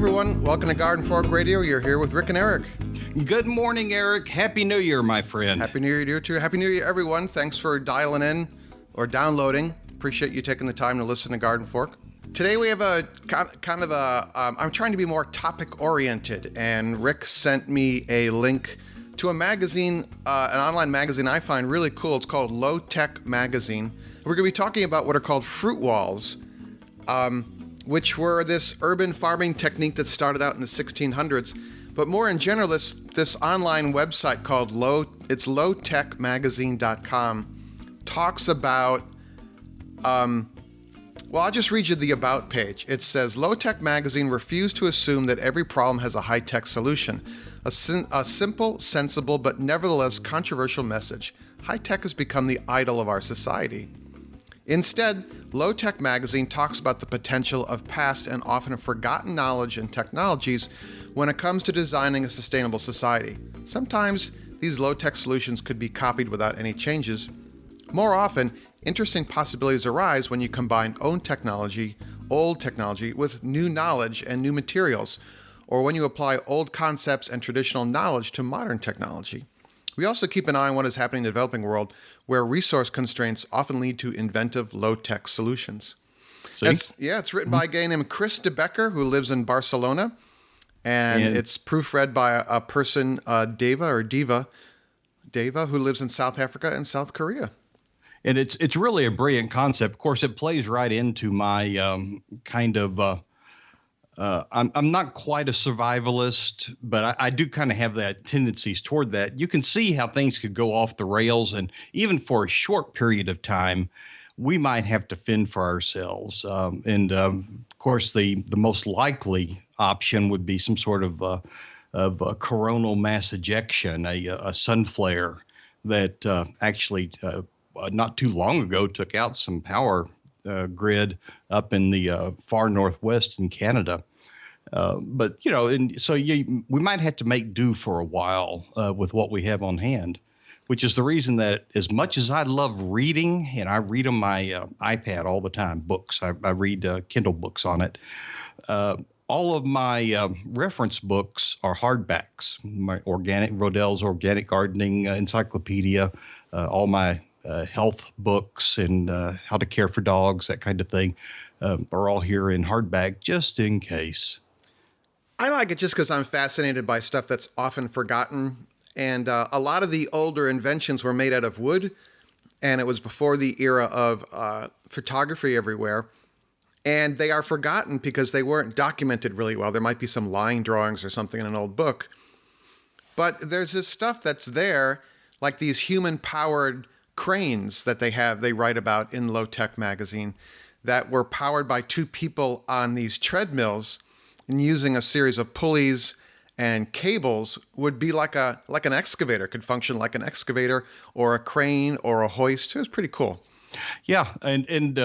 everyone. Welcome to Garden Fork Radio. You're here with Rick and Eric. Good morning, Eric. Happy New Year, my friend. Happy New Year to you too. Happy New Year, everyone. Thanks for dialing in or downloading. Appreciate you taking the time to listen to Garden Fork. Today we have I'm trying to be more topic oriented, and Rick sent me a link to a magazine, an online magazine I find really cool. It's called Low Tech Magazine. We're going to be talking about what are called fruit walls, which were this urban farming technique that started out in the 1600s. But more in general, this online website called lowtechmagazine.com talks about, I'll just read you the About page. It says, Low Tech Magazine refused to assume that every problem has a high-tech solution. A simple, sensible, but nevertheless controversial message. High-tech has become the idol of our society. Instead, Low Tech Magazine talks about the potential of past and often forgotten knowledge and technologies when it comes to designing a sustainable society. Sometimes these low-tech solutions could be copied without any changes. More often, interesting possibilities arise when you combine old technology with new knowledge and new materials, or when you apply old concepts and traditional knowledge to modern technology. We also keep an eye on what is happening in the developing world, where resource constraints often lead to inventive low-tech solutions. It's written by a guy named Chris de Becker, who lives in Barcelona, and it's proofread by a person, Deva, who lives in South Africa and South Korea. And it's really a brilliant concept. Of course, it plays right into my I'm not quite a survivalist, but I do kind of have that tendencies toward that. You can see how things could go off the rails, and even for a short period of time, we might have to fend for ourselves. Of course, the most likely option would be some sort of a coronal mass ejection, a sun flare that actually not too long ago took out some power grid up in the far northwest in Canada. We might have to make do for a while with what we have on hand, which is the reason that as much as I love reading, and I read on my iPad all the time, books, I read Kindle books on it. All of my reference books are hardbacks. My Rodell's Organic Gardening Encyclopedia, all my health books and how to care for dogs, that kind of thing, are all here in hardback just in case. I like it just because I'm fascinated by stuff that's often forgotten. And a lot of the older inventions were made out of wood, and it was before the era of photography everywhere. And they are forgotten because they weren't documented really well. There might be some line drawings or something in an old book. But there's this stuff that's there, like these human-powered cranes that they write about in Low Tech Magazine, that were powered by two people on these treadmills and using a series of pulleys and cables would be like an excavator, could function like an excavator or a crane or a hoist. It was pretty cool. Yeah, and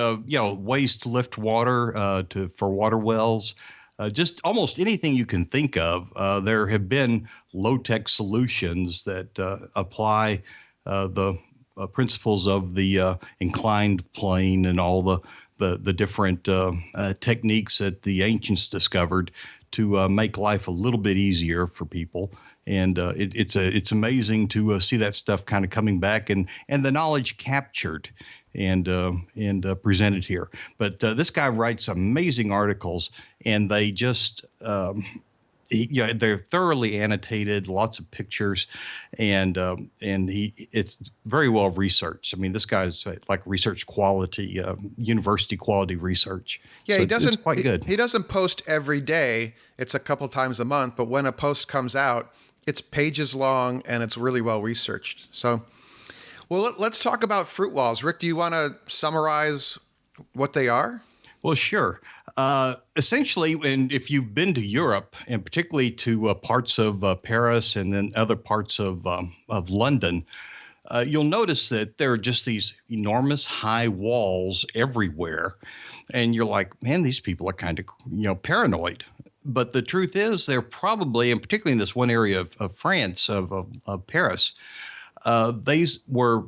ways to lift water for water wells, just almost anything you can think of. There have been low-tech solutions that apply the principles of the inclined plane and all the different techniques that the ancients discovered to make life a little bit easier for people. And it's amazing to see that stuff kind of coming back and the knowledge captured and presented here. But this guy writes amazing articles, and they just they're thoroughly annotated, lots of pictures, and it's very well researched. I mean, this guy's like research quality, university quality research. Yeah, so it's quite good. He doesn't post every day. It's a couple times a month, but when a post comes out, it's pages long and it's really well researched. So, well, let's talk about fruit walls. Rick, do you want to summarize what they are? Well, sure. Essentially, and if you've been to Europe, and particularly to parts of Paris and then other parts of London, you'll notice that there are just these enormous high walls everywhere. And you're like, man, these people are kind of, paranoid. But the truth is they're probably, and particularly in this one area of France, of Paris, these were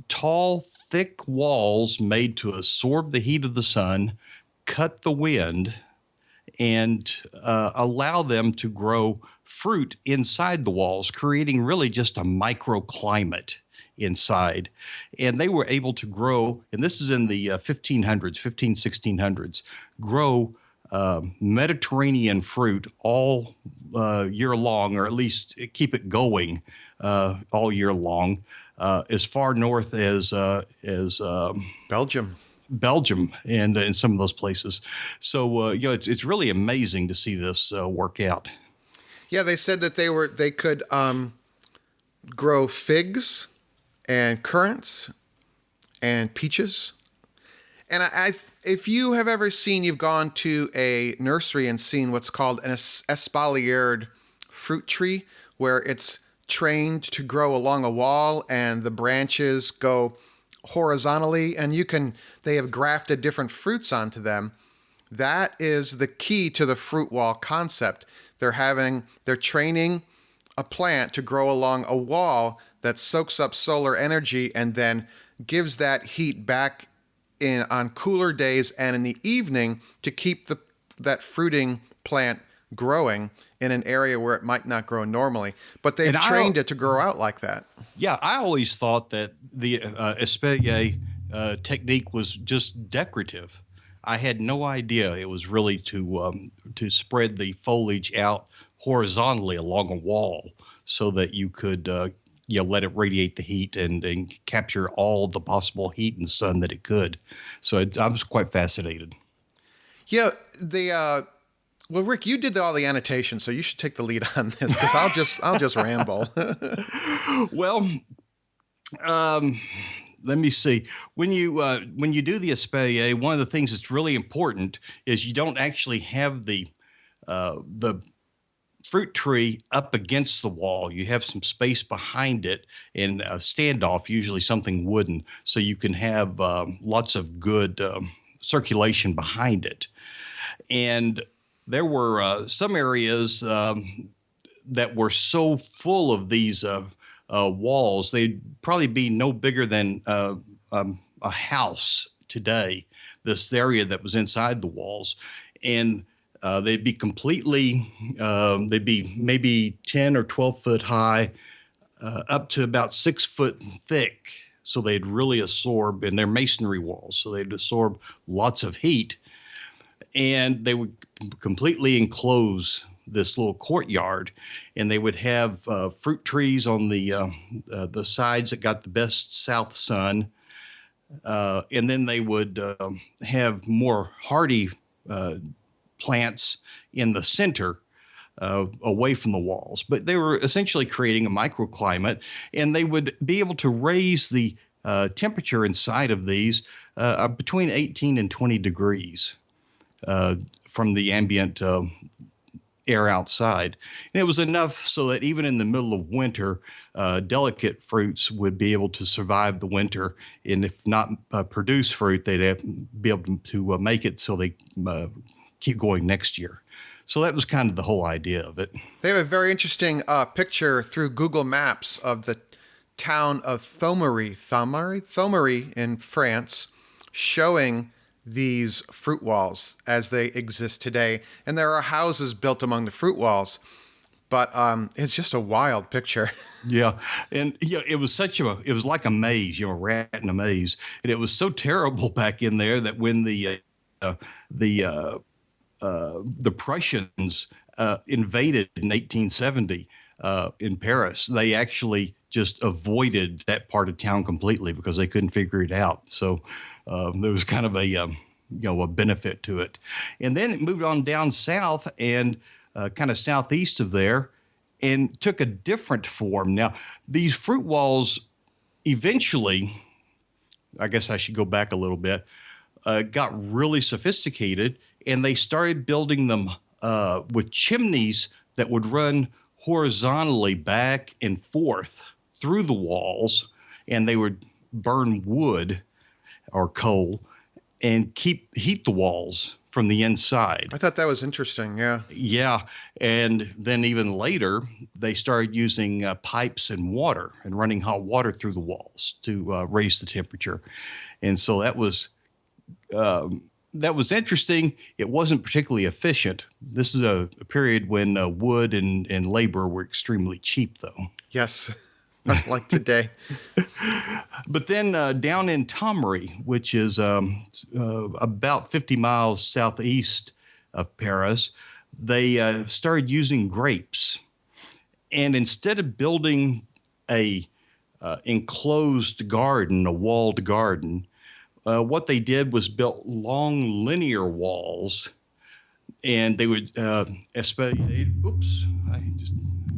tall, thick walls made to absorb the heat of the sun, cut the wind, and allow them to grow fruit inside the walls, creating really just a microclimate inside. And they were able to grow, and this is in the 1600s, grow Mediterranean fruit all year long, or at least keep it going all year long, as far north as Belgium. Belgium and in some of those places. So it's really amazing to see this work out. Yeah, they said that they could grow figs and currants and peaches. And if you have ever you've gone to a nursery and seen what's called an espaliered fruit tree, where it's trained to grow along a wall and the branches go horizontally, and they have grafted different fruits onto them. That is the key to the fruit wall concept. They're training a plant to grow along a wall that soaks up solar energy and then gives that heat back in on cooler days and in the evening to keep that fruiting plant growing in an area where it might not grow normally. But they've trained it to grow out like that. Yeah, I always thought that the espalier technique was just decorative. I had no idea it was really to spread the foliage out horizontally along a wall so that you could let it radiate the heat and capture all the possible heat and sun that it could. So I was quite fascinated. Yeah, well, Rick, you did all the annotation, so you should take the lead on this because I'll just ramble. Well, let me see. When you do the espalier, one of the things that's really important is you don't actually have the fruit tree up against the wall. You have some space behind it and a standoff, usually something wooden, so you can have lots of good circulation behind it. And there were some areas that were so full of these walls, they'd probably be no bigger than a house today, this area that was inside the walls. And they'd be they'd be maybe 10 or 12 foot high, up to about 6 foot thick. So they'd really absorb, and they're masonry walls, so they'd absorb lots of heat. And they would completely enclose this little courtyard, and they would have fruit trees on the sides that got the best south sun, and then they would have more hardy plants in the center, away from the walls. But they were essentially creating a microclimate, and they would be able to raise the temperature inside of these between 18 and 20 degrees from the ambient air outside. And it was enough so that even in the middle of winter, delicate fruits would be able to survive the winter. And if not produce fruit, they'd be able to make it so they keep going next year. So that was kind of the whole idea of it. They have a very interesting picture through Google Maps of the town of Thomery in France, showing these fruit walls as they exist today. And there are houses built among the fruit walls, but it's just a wild picture. Yeah. And it was it was like a maze, a rat in a maze. And it was so terrible back in there that when the Prussians invaded in 1870 in Paris, they actually just avoided that part of town completely because they couldn't figure it out. So there was kind of a benefit to it. And then it moved on down south and kind of southeast of there and took a different form. Now, these fruit walls eventually, I guess I should go back a little bit, got really sophisticated, and they started building them with chimneys that would run horizontally back and forth through the walls, and they would burn wood or coal and heat the walls from the inside. I thought that was interesting. Yeah. Yeah. And then even later, they started using pipes and water and running hot water through the walls to raise the temperature. And so that was that was interesting. It wasn't particularly efficient. This is a period when wood and labor were extremely cheap, though. Yes, like today. But then down in Tomry, which is about 50 miles southeast of Paris, they started using grapes. And instead of building a enclosed garden, a walled garden, what they did was built long linear walls, and they would oops,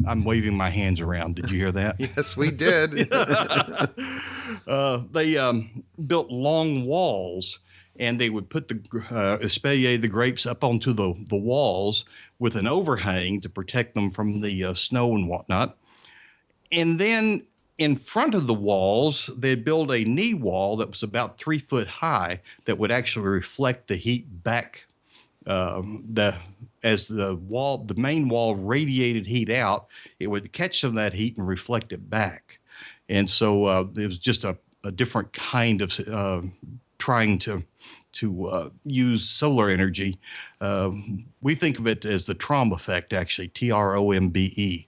I'm waving my hands around. Did you hear that? Yes, we did. They built long walls, and they would put the espalier, the grapes, up onto the walls with an overhang to protect them from the snow and whatnot. And then in front of the walls, they'd build a knee wall that was about 3 foot high that would actually reflect the heat back. As the main wall radiated heat out, it would catch some of that heat and reflect it back. And so it was just a different kind of trying to use solar energy. We think of it as the Trombe effect, actually, TROMBE.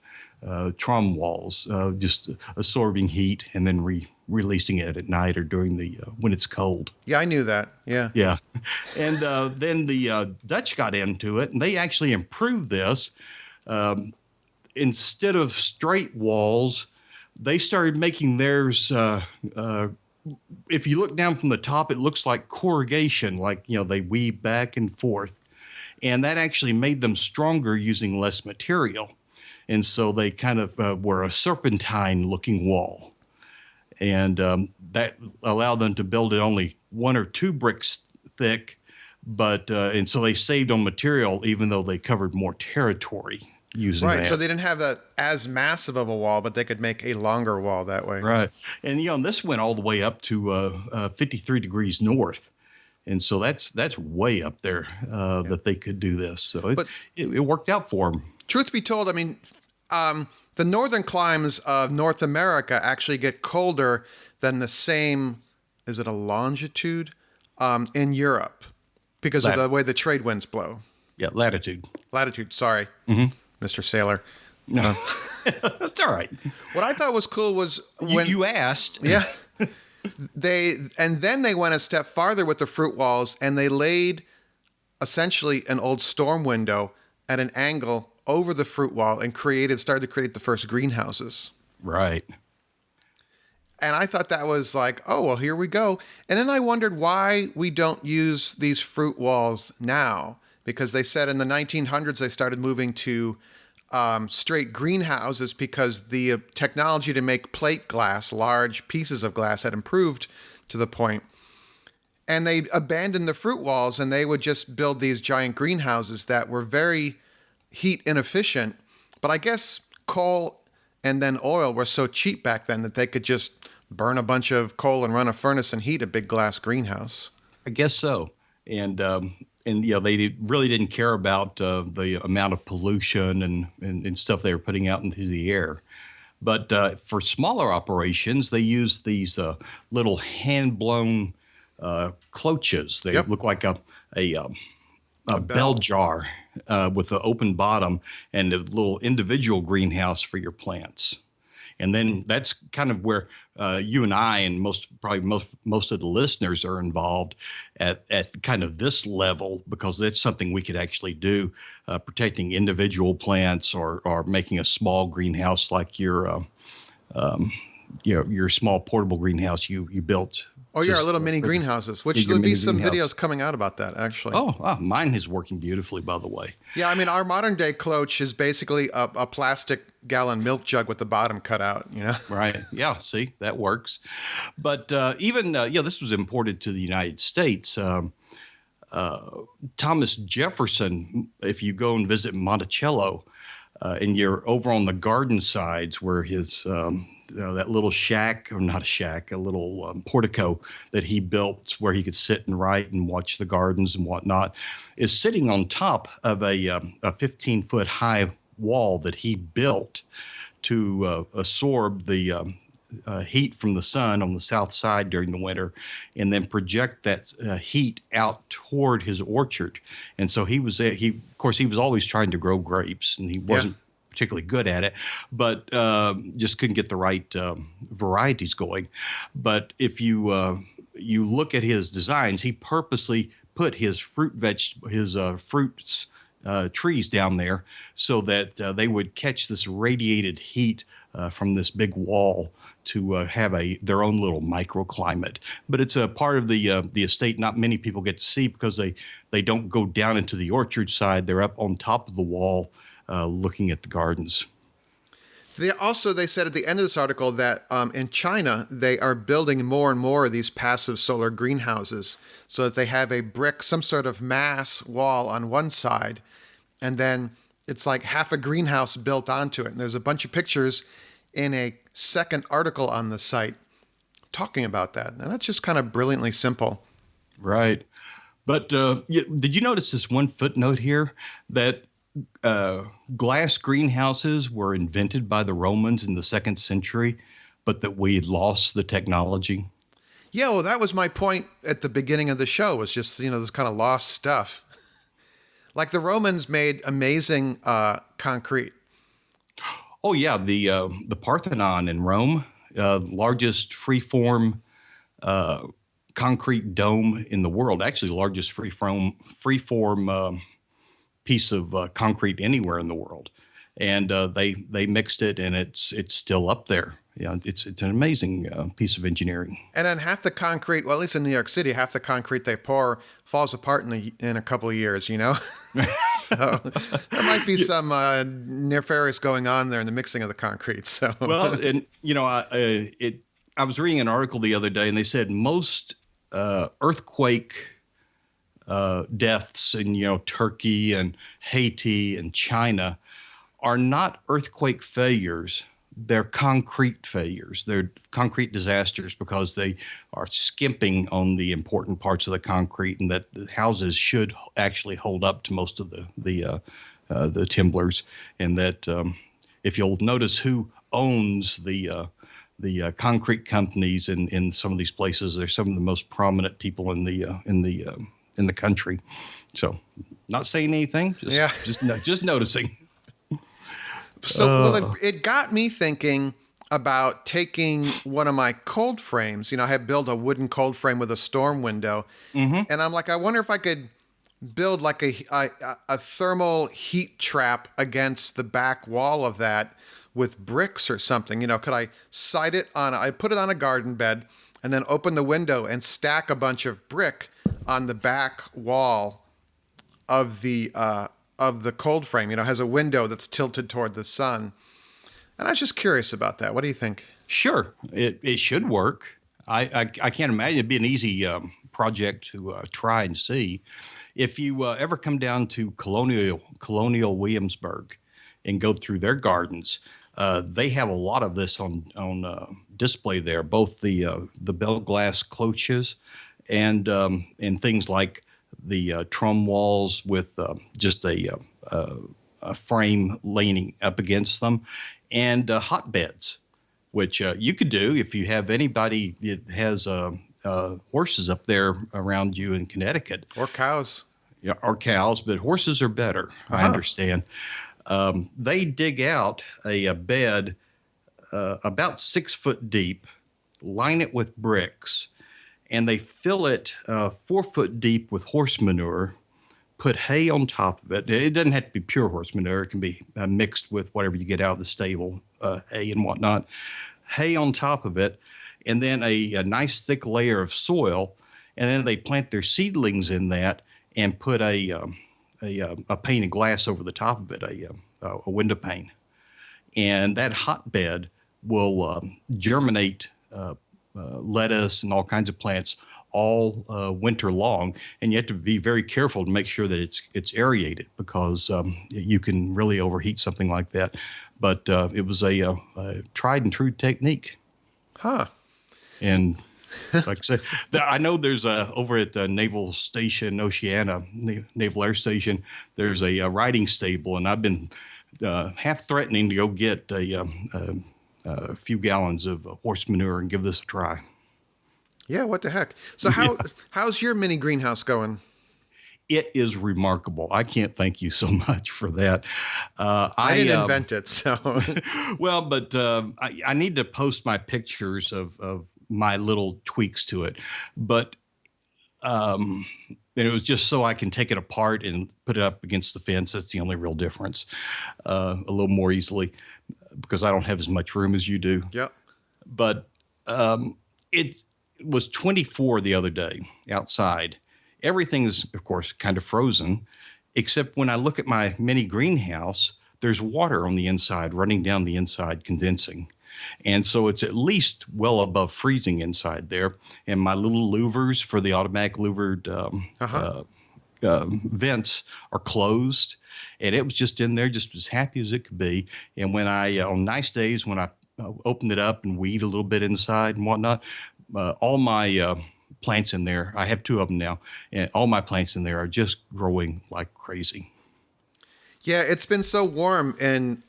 Trom walls, just absorbing heat and then releasing it at night or during the when it's cold. Yeah, I knew that. Yeah. Yeah. And then the Dutch got into it, and they actually improved this. Instead of straight walls, they started making theirs. If you look down from the top, it looks like corrugation, like, they weave back and forth. And that actually made them stronger using less material. And so they kind of were a serpentine-looking wall. And that allowed them to build it only 1 or 2 bricks thick. And so they saved on material, even though they covered more territory using that. Right, so they didn't have as massive of a wall, but they could make a longer wall that way. Right. And, this went all the way up to 53 degrees north. And so that's way up there that they could do this. So it worked out for them. Truth be told, I mean, the northern climes of North America actually get colder than the same, is it a longitude, in Europe because of the way the trade winds blow. Yeah, latitude. Latitude, sorry, Mr. Sailor. No, that's all right. What I thought was cool was when you asked. Yeah. Then they went a step farther with the fruit walls, and they laid essentially an old storm window at an angle over the fruit wall and started to create the first greenhouses. Right. And I thought that was like, oh, well, here we go. And then I wondered why we don't use these fruit walls now, because they said in the 1900s they started moving to straight greenhouses because the technology to make plate glass, large pieces of glass, had improved to the point. And they abandoned the fruit walls, and they would just build these giant greenhouses that were very heat inefficient. But I guess coal and then oil were so cheap back then that they could just burn a bunch of coal and run a furnace and heat a big glass greenhouse. I guess so. And they really didn't care about the amount of pollution and stuff they were putting out into the air. But for smaller operations, they used these little hand-blown cloches. They look like a bell jar with an open bottom and a little individual greenhouse for your plants. And then that's kind of where you and I and most of the listeners are involved at kind of this level, because that's something we could actually do, protecting individual plants or making a small greenhouse like your small portable greenhouse you built. Oh, yeah, our little mini greenhouses, which there'll be some videos coming out about that, actually. Oh, mine is working beautifully, by the way. Yeah, I mean, our modern day cloche is basically a plastic gallon milk jug with the bottom cut out, Right. Yeah, see, that works. But even, this was imported to the United States. Thomas Jefferson, if you go and visit Monticello, and you're over on the garden sides where his... that little shack, or not a shack, a little portico that he built where he could sit and write and watch the gardens and whatnot, is sitting on top of a 15-foot high wall that he built to absorb the heat from the sun on the south side during the winter, and then project that heat out toward his orchard. And so he was of course, he was always trying to grow grapes, and he Yeah. wasn't particularly good at it, but just couldn't get the right varieties going. But if you look at his designs, he purposely put his fruits trees down there so that they would catch this radiated heat from this big wall to have their own little microclimate. But it's a part of the estate not many people get to see because they don't go down into the orchard side. They're up on top of the wall looking at the gardens. They said at the end of this article that in China, they are building more and more of these passive solar greenhouses so that they have a brick, some sort of mass wall on one side, and then it's like half a greenhouse built onto it. And there's a bunch of pictures in a second article on the site talking about that. And that's just kind of brilliantly simple. Right. But did you notice this one footnote here that glass greenhouses were invented by the Romans in the 2nd century, but that we had lost the technology? Yeah, well, that was my point at the beginning of the show, was just, this kind of lost stuff. Like the Romans made amazing concrete. Oh yeah, the Parthenon in Rome, largest freeform concrete dome in the world. Actually, the largest freeform piece of concrete anywhere in the world, and they mixed it, and it's still up there. Yeah, it's an amazing piece of engineering. And then half the concrete, well, at least in New York City, half the concrete they pour falls apart in a couple of years. So there might be some nefarious going on there in the mixing of the concrete. So well, and I was reading an article the other day, and they said most earthquake deaths in Turkey and Haiti and China are not earthquake failures. They're concrete failures. They're concrete disasters because they are skimping on the important parts of the concrete, and that the houses should actually hold up to most of the timblers. And that if you'll notice who owns the concrete companies in some of these places, they're some of the most prominent people in the country. So, not saying anything. Just noticing. So, it got me thinking about taking one of my cold frames. I had built a wooden cold frame with a storm window, and I'm like, I wonder if I could build like a thermal heat trap against the back wall of that with bricks or something. Could I site it I put it on a garden bed and then open the window and stack a bunch of brick on the back wall of the cold frame. Has a window that's tilted toward the sun. And I was just curious about that. What do you think? Sure, it should work. I can't imagine it'd be an easy project to try and see. If you ever come down to Colonial Williamsburg and go through their gardens, they have a lot of this on display there. Both the bell glass cloches and things like the trum walls with just a frame leaning up against them, and hotbeds, which you could do if you have anybody that has horses up there around you in Connecticut. Or cows. Yeah, or cows, but horses are better. I understand. They dig out a bed about 6 foot deep, line it with bricks, and they fill it 4 foot deep with horse manure, put hay on top of it. It doesn't have to be pure horse manure. It can be mixed with whatever you get out of the stable, hay and whatnot. Hay on top of it, and then a nice thick layer of soil, and then they plant their seedlings in that and put a pane of glass over the top of it, a window pane. And that hotbed will germinate lettuce and all kinds of plants all winter long. And you have to be very careful to make sure that it's aerated, because you can really overheat something like that. But it was a tried and true technique. Huh. And like I said, I know there's over at the Naval Station Oceana, Naval Air Station, there's a riding stable, and I've been half threatening to go get a few gallons of horse manure and give this a try. Yeah, what the heck? So how's your mini greenhouse going? It is remarkable. I can't thank you so much for that. I didn't invent it, so. Well, but I need to post my pictures of my little tweaks to it. But and it was just so I can take it apart and put it up against the fence. That's the only real difference. A little more easily because I don't have as much room as you do. Yep. But it was 24 the other day outside. Everything's, of course, kind of frozen, except when I look at my mini greenhouse, there's water on the inside running down the inside, condensing. And so it's at least well above freezing inside there. And my little louvers for the automatic louvered vents are closed. And it was just in there, just as happy as it could be. And when on nice days, when I opened it up and weed a little bit inside and whatnot, all my plants in there, I have 2 of them now, and all my plants in there are just growing like crazy. Yeah, it's been so warm in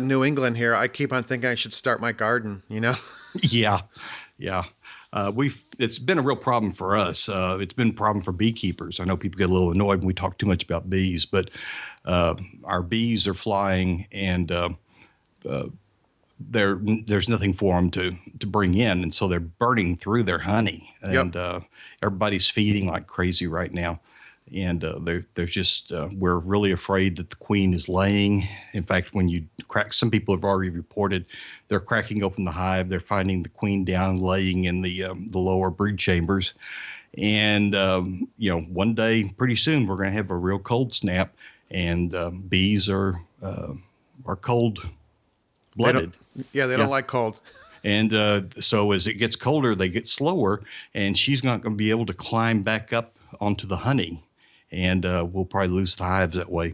New England here. I keep on thinking I should start my garden, Yeah. It's been a real problem for us. It's been a problem for beekeepers. I know people get a little annoyed when we talk too much about bees, but our bees are flying, and there's nothing for them to bring in, and so they're burning through their honey, and everybody's feeding like crazy right now. And they're just we're really afraid that the queen is laying. In fact, when you crack, some people have already reported they're cracking open the hive. They're finding the queen down laying in the lower brood chambers. And one day, pretty soon, we're going to have a real cold snap, and bees are cold blooded. They don't like cold. And so as it gets colder, they get slower, and she's not going to be able to climb back up onto the honey. And we'll probably lose the hives that way.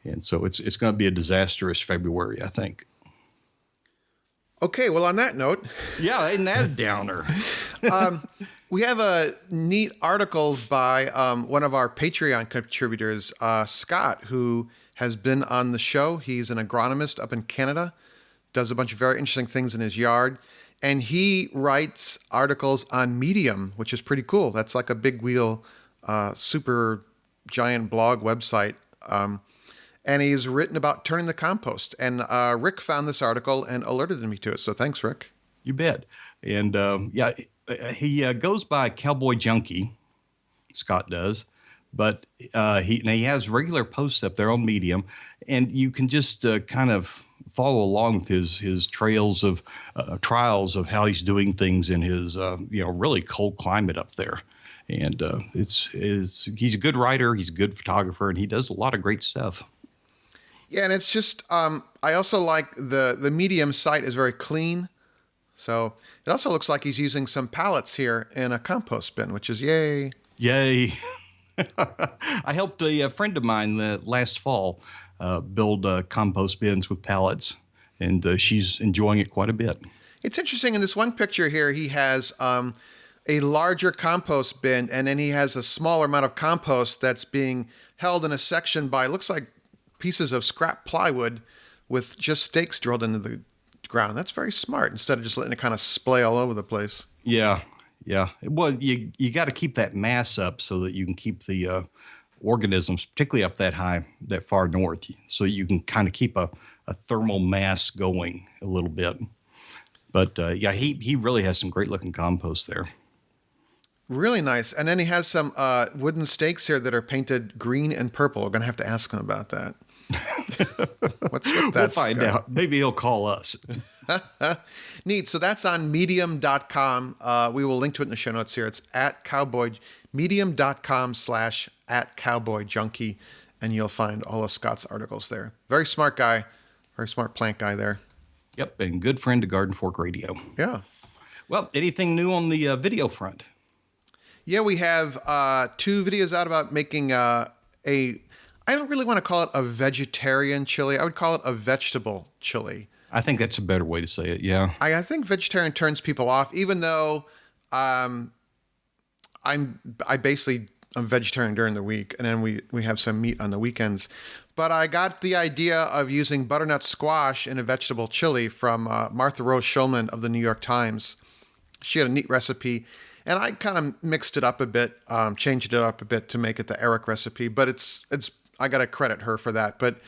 And so it's going to be a disastrous February, I think. Okay, well, on that note. Yeah, isn't that a downer? We have a neat article by one of our Patreon contributors, Scott, who has been on the show. He's an agronomist up in Canada, does a bunch of very interesting things in his yard. And he writes articles on Medium, which is pretty cool. That's like a big wheel, super giant blog website. And he's written about turning the compost. And Rick found this article and alerted me to it. So thanks, Rick. You bet. And he goes by Cowboy Junkie, Scott does. But he has regular posts up there on Medium. And you can just kind of follow along with his trials of how he's doing things in his really cold climate up there. And he's a good writer, he's a good photographer, and he does a lot of great stuff. Yeah, and it's just I also like the Medium site is very clean. So it also looks like he's using some pallets here in a compost bin, which is yay. Yay. I helped a friend of mine last fall build compost bins with pallets, and she's enjoying it quite a bit. It's interesting. In this one picture here, he has a larger compost bin, and then he has a smaller amount of compost that's being held in a section by, looks like pieces of scrap plywood with just stakes drilled into the ground. That's very smart, instead of just letting it kind of splay all over the place. Yeah. Well, you got to keep that mass up so that you can keep the organisms, particularly up that high, that far north, so you can kind of keep a thermal mass going a little bit. But he really has some great looking compost there. Really nice. And then he has some wooden stakes here that are painted green and purple. We're going to have to ask him about that. What's with that? We'll find out. Maybe he'll call us. Neat. So that's on medium.com. We will link to it in the show notes here. It's at cowboy, medium.com/@cowboyjunkie, and you'll find all of Scott's articles there. Very smart guy. Very smart plant guy there. Yep. And good friend to Garden Fork Radio. Yeah. Well, anything new on the video front? Yeah, we have 2 videos out about making I don't really want to call it a vegetarian chili. I would call it a vegetable chili. I think that's a better way to say it, yeah. I think vegetarian turns people off, even though I basically I'm vegetarian during the week, and then we have some meat on the weekends. But I got the idea of using butternut squash in a vegetable chili from Martha Rose Shulman of the New York Times. She had a neat recipe, and I kind of mixed it up a bit, changed it up a bit to make it the Eric recipe. But it's I got to credit her for that. But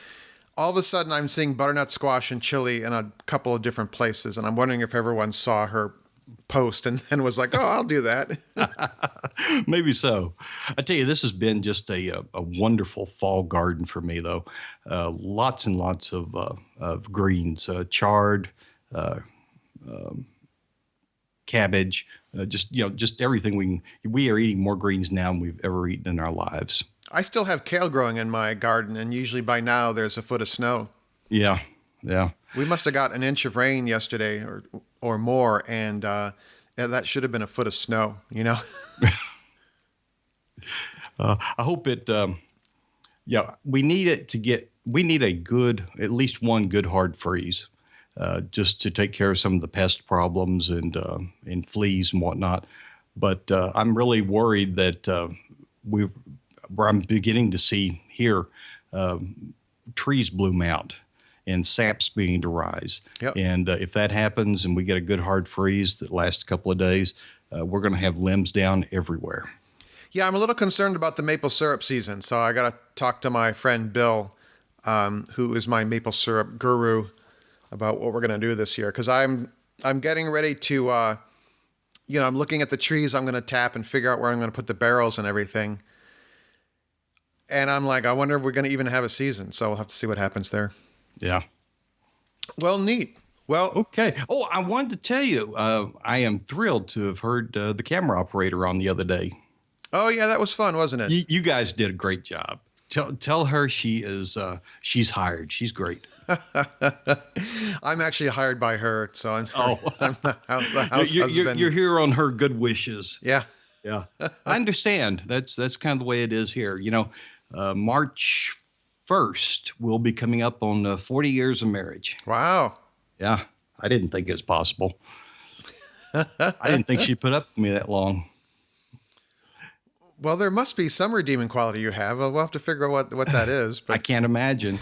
all of a sudden, I'm seeing butternut squash and chili in a couple of different places, and I'm wondering if everyone saw her post and then was like, "Oh, I'll do that." Maybe so. I tell you, this has been just a wonderful fall garden for me, though. Lots and lots of greens, chard, cabbage, just everything we are eating more greens now than we've ever eaten in our lives. I still have kale growing in my garden, and usually by now there's a foot of snow. Yeah. We must have got an inch of rain yesterday or more, and that should have been a foot of snow, I hope it, we need at least one good hard freeze, just to take care of some of the pest problems and fleas and whatnot. But I'm really worried that I'm beginning to see here trees bloom out and sap's beginning to rise. Yep. And if that happens and we get a good hard freeze that lasts a couple of days, we're going to have limbs down everywhere. Yeah, I'm a little concerned about the maple syrup season, so I got to talk to my friend Bill, who is my maple syrup guru, about what we're going to do this year. Because I'm getting ready to, I'm looking at the trees I'm going to tap and figure out where I'm going to put the barrels and everything. And I'm like, I wonder if we're going to even have a season. So we'll have to see what happens there. Yeah. Well, neat. Well, okay. Oh, I wanted to tell you, I am thrilled to have heard the camera operator on the other day. Oh yeah, that was fun, wasn't it? You guys did a great job. Tell her she's hired. She's great. I'm actually hired by her, so I'm the house husband. You're here on her good wishes. Yeah. Yeah. I understand. That's kind of the way it is here. March 1st, we'll be coming up on 40 years of marriage. Wow. Yeah. I didn't think it was possible. I didn't think she'd put up with me that long. Well, there must be some redeeming quality you have. We'll have to figure out what that is. But I can't imagine.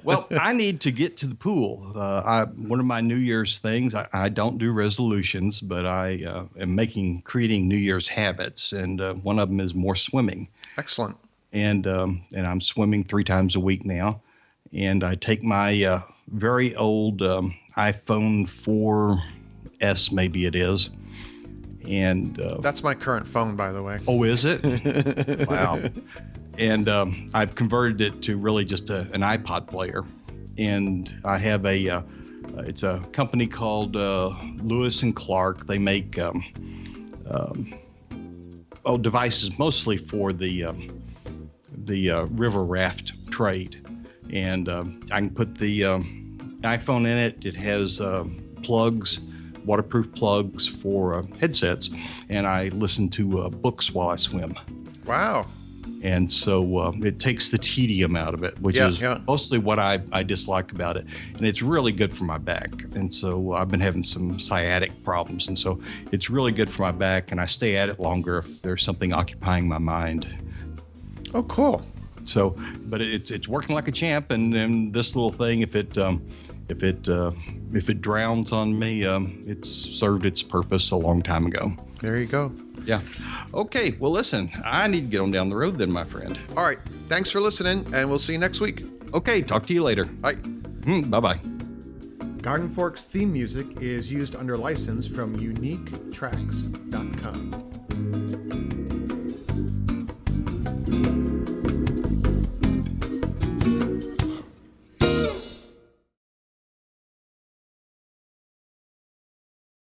Well, I need to get to the pool. One of my New Year's things, I don't do resolutions, but I am creating New Year's habits, and one of them is more swimming. Excellent. And I'm swimming 3 times a week now, and I take my very old iPhone 4S, maybe it is. And that's my current phone, by the way. Oh, is it? Wow. And I've converted it to really just an iPod player. And I have it's a company called Lewis and Clark. They make devices mostly for the river raft trade. And I can put the iPhone in it. It has plugs, waterproof plugs for headsets, and I listen to books while I swim. Wow. And so it takes the tedium out of it, which is mostly what I dislike about it. And it's really good for my back. And so I've been having some sciatic problems. And so it's really good for my back, and I stay at it longer if there's something occupying my mind. Oh, cool. So, but it's working like a champ. And then this little thing, if it drowns on me, it's served its purpose a long time ago. There you go. Yeah. Okay. Well, listen, I need to get on down the road then, my friend. All right. Thanks for listening, and we'll see you next week. Okay. Talk to you later. Bye. Bye-bye. Garden Fork's theme music is used under license from uniquetracks.com.